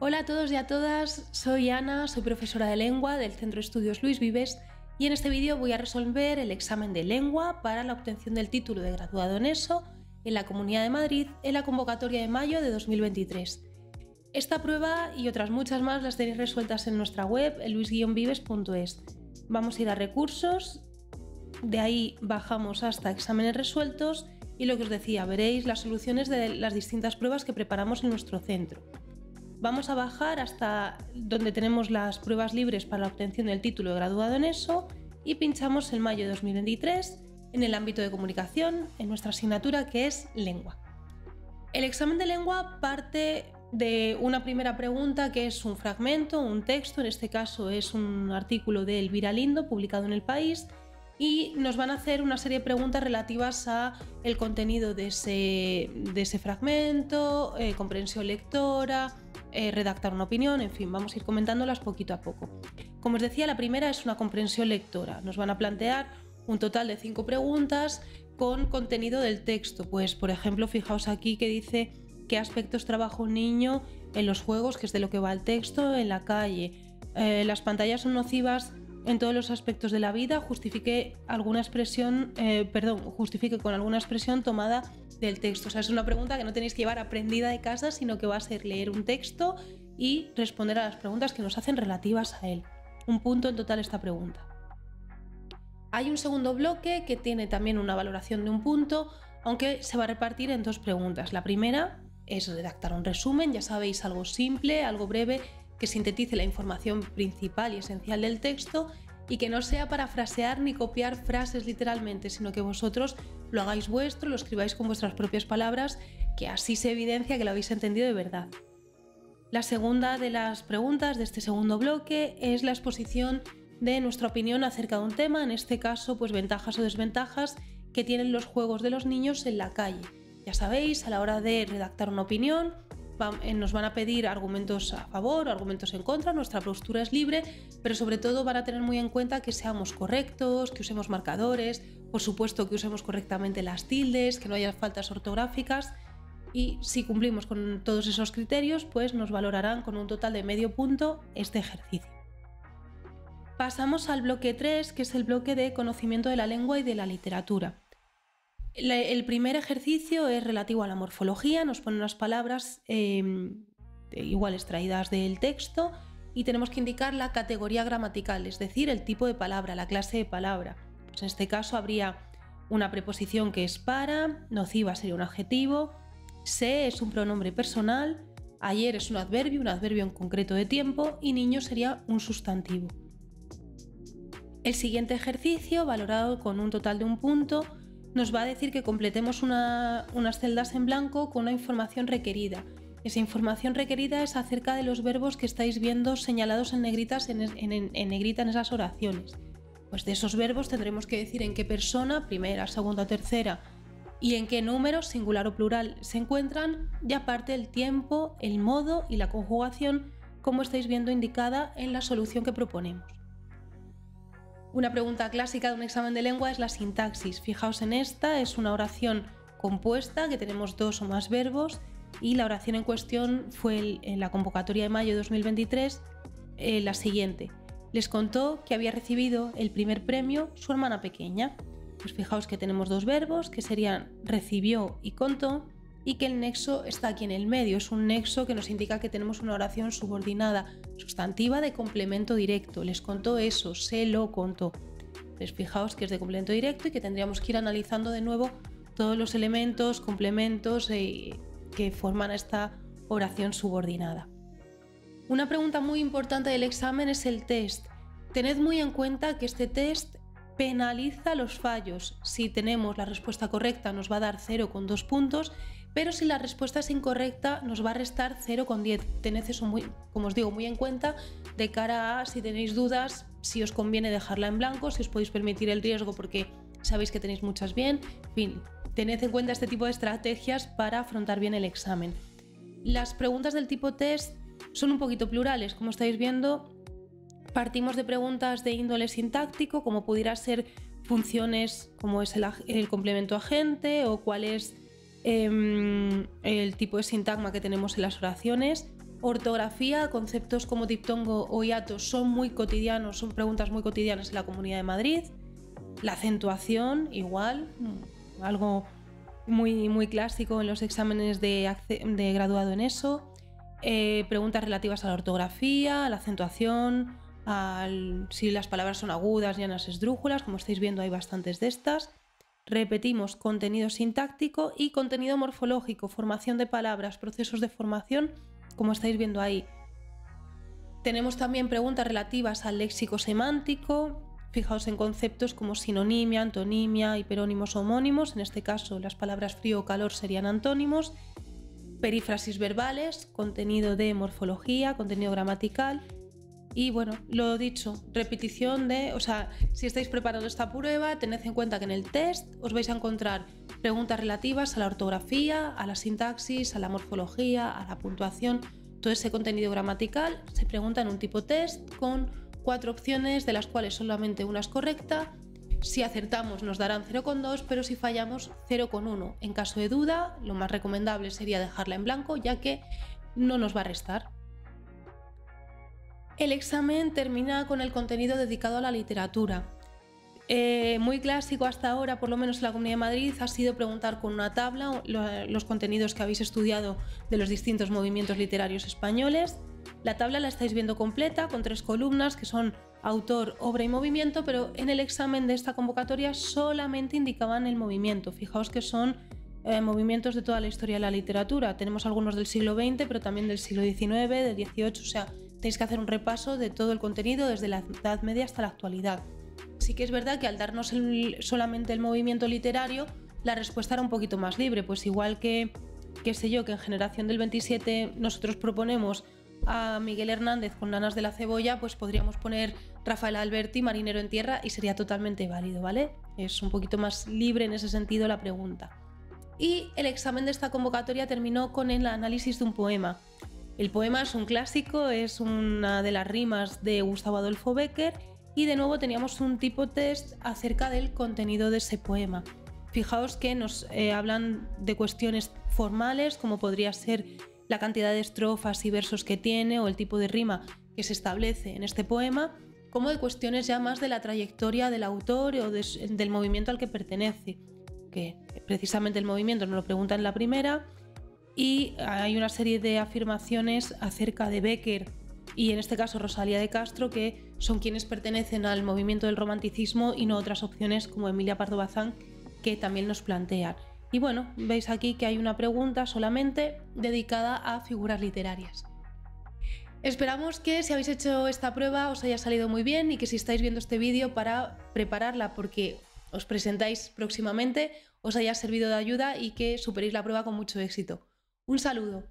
Hola a todos y a todas, soy Ana, soy profesora de lengua del Centro de Estudios Luis Vives y en este vídeo voy a resolver el examen de lengua para la obtención del título de graduado en ESO en la Comunidad de Madrid en la convocatoria de mayo de 2023. Esta prueba y otras muchas más las tenéis resueltas en nuestra web, luis-vives.es. Vamos a ir a recursos, de ahí bajamos hasta exámenes resueltos y lo que os decía, veréis las soluciones de las distintas pruebas que preparamos en nuestro centro. Vamos a bajar hasta donde tenemos las pruebas libres para la obtención del título de graduado en ESO y pinchamos en mayo de 2023 en el ámbito de comunicación, en nuestra asignatura que es lengua. El examen de lengua parte de una primera pregunta que es un fragmento, un texto, en este caso es un artículo de Elvira Lindo publicado en El País, y nos van a hacer una serie de preguntas relativas a el contenido de ese fragmento, comprensión lectora, redactar una opinión, en fin, vamos a ir comentándolas poquito a poco. Como os decía, la primera es una comprensión lectora. Nos van a plantear un total de 5 preguntas con contenido del texto. Pues, por ejemplo, fijaos aquí que dice qué aspectos trabaja un niño en los juegos, que es de lo que va el texto, en la calle. Las pantallas son nocivas en todos los aspectos de la vida, justifique con alguna expresión tomada del texto. O sea, es una pregunta que no tenéis que llevar aprendida de casa, sino que va a ser leer un texto y responder a las preguntas que nos hacen relativas a él. Un punto en total esta pregunta. Hay un segundo bloque que tiene también una valoración de un punto, aunque se va a repartir en 2 preguntas. La primera es redactar un resumen, ya sabéis, algo simple, algo breve, que sintetice la información principal y esencial del texto y que no sea parafrasear ni copiar frases literalmente, sino que vosotros lo hagáis vuestro, lo escribáis con vuestras propias palabras, que así se evidencia que lo habéis entendido de verdad. La segunda de las preguntas de este segundo bloque es la exposición de nuestra opinión acerca de un tema, en este caso, pues ventajas o desventajas que tienen los juegos de los niños en la calle. Ya sabéis, a la hora de redactar una opinión, nos van a pedir argumentos a favor o argumentos en contra, nuestra postura es libre, pero sobre todo van a tener muy en cuenta que seamos correctos, que usemos marcadores, por supuesto que usemos correctamente las tildes, que no haya faltas ortográficas, y si cumplimos con todos esos criterios, pues nos valorarán con un total de medio punto este ejercicio. Pasamos al bloque 3, que es el bloque de conocimiento de la lengua y de la literatura. El primer ejercicio es relativo a la morfología, nos ponen unas palabras igual extraídas del texto y tenemos que indicar la categoría gramatical, es decir, el tipo de palabra, la clase de palabra. Pues en este caso habría una preposición que es para, nociva sería un adjetivo, se es un pronombre personal, ayer es un adverbio en concreto de tiempo y niño sería un sustantivo. El siguiente ejercicio, valorado con un total de 1 punto, nos va a decir que completemos unas celdas en blanco con una información requerida. Esa información requerida es acerca de los verbos que estáis viendo señalados en negrita en esas oraciones. Pues de esos verbos tendremos que decir en qué persona, primera, segunda, tercera, y en qué número, singular o plural, se encuentran, y aparte el tiempo, el modo y la conjugación, como estáis viendo indicada en la solución que proponemos. Una pregunta clásica de un examen de lengua es la sintaxis. Fijaos en esta, es una oración compuesta que tenemos 2 o más verbos y la oración en cuestión fue en la convocatoria de mayo de 2023 la siguiente. Les contó que había recibido el primer premio su hermana pequeña. Pues fijaos que tenemos 2 verbos que serían recibió y contó y que el nexo está aquí en el medio. Es un nexo que nos indica que tenemos una oración subordinada sustantiva de complemento directo. Les contó eso, se lo contó. Pues fijaos que es de complemento directo y que tendríamos que ir analizando de nuevo todos los elementos, complementos que forman esta oración subordinada. Una pregunta muy importante del examen es el test. Tened muy en cuenta que este test penaliza los fallos. Si tenemos la respuesta correcta nos va a dar 0,2 puntos, pero si la respuesta es incorrecta nos va a restar 0,10. Tened eso como os digo, muy en cuenta de cara a si tenéis dudas, si os conviene dejarla en blanco, si os podéis permitir el riesgo porque sabéis que tenéis muchas bien. En fin, tened en cuenta este tipo de estrategias para afrontar bien el examen. Las preguntas del tipo test son un poquito plurales, como estáis viendo. Partimos de preguntas de índole sintáctico, como pudiera ser funciones como es el complemento agente o cuál es el tipo de sintagma que tenemos en las oraciones, Ortografía, conceptos como diptongo o hiato son muy cotidianos, son preguntas muy cotidianas en la Comunidad de Madrid. La acentuación, igual, algo muy clásico en los exámenes de graduado en eso. Preguntas relativas a la ortografía, a la acentuación, si las palabras son agudas, llanas, esdrújulas, como estáis viendo hay bastantes de estas. Repetimos contenido sintáctico y contenido morfológico, formación de palabras, procesos de formación, como estáis viendo ahí. Tenemos también preguntas relativas al léxico semántico. Fijaos en conceptos como sinonimia, antonimia, hiperónimos o homónimos. En este caso, las palabras frío o calor serían antónimos. Perífrasis verbales, contenido de morfología, contenido gramatical. Y bueno, lo dicho, repetición de... O sea, si estáis preparando esta prueba, tened en cuenta que en el test os vais a encontrar preguntas relativas a la ortografía, a la sintaxis, a la morfología, a la puntuación. Todo ese contenido gramatical se pregunta en un tipo test con 4 opciones, de las cuales solamente una es correcta. Si acertamos nos darán 0,2, pero si fallamos 0,1. En caso de duda, lo más recomendable sería dejarla en blanco, ya que no nos va a restar. El examen termina con el contenido dedicado a la literatura. Muy clásico hasta ahora, por lo menos en la Comunidad de Madrid, ha sido preguntar con una tabla los contenidos que habéis estudiado de los distintos movimientos literarios españoles. La tabla la estáis viendo completa, con 3 columnas que son autor, obra y movimiento, pero en el examen de esta convocatoria solamente indicaban el movimiento. Fijaos que son movimientos de toda la historia de la literatura. Tenemos algunos del siglo XX, pero también del siglo XIX, del XVIII, o sea, tenéis que hacer un repaso de todo el contenido desde la Edad Media hasta la actualidad. Sí que es verdad que al darnos solamente el movimiento literario, la respuesta era un poquito más libre, pues igual que, qué sé yo, que en Generación del 27 nosotros proponemos a Miguel Hernández con Nanas de la Cebolla, pues podríamos poner Rafael Alberti, Marinero en Tierra, y sería totalmente válido, ¿vale? Es un poquito más libre en ese sentido la pregunta. Y el examen de esta convocatoria terminó con el análisis de un poema. El poema es un clásico, es una de las rimas de Gustavo Adolfo Bécquer, y de nuevo teníamos un tipo test acerca del contenido de ese poema. Fijaos que nos hablan de cuestiones formales, como podría ser la cantidad de estrofas y versos que tiene o el tipo de rima que se establece en este poema, como de cuestiones ya más de la trayectoria del autor o del movimiento al que pertenece, que precisamente el movimiento nos lo pregunta en la primera, y hay una serie de afirmaciones acerca de Bécquer y en este caso Rosalía de Castro, que son quienes pertenecen al movimiento del romanticismo y no otras opciones como Emilia Pardo Bazán, que también nos plantean. Y bueno, veis aquí que hay una pregunta solamente dedicada a figuras literarias. Esperamos que si habéis hecho esta prueba os haya salido muy bien y que si estáis viendo este vídeo para prepararla porque os presentáis próximamente os haya servido de ayuda y que superéis la prueba con mucho éxito. Un saludo.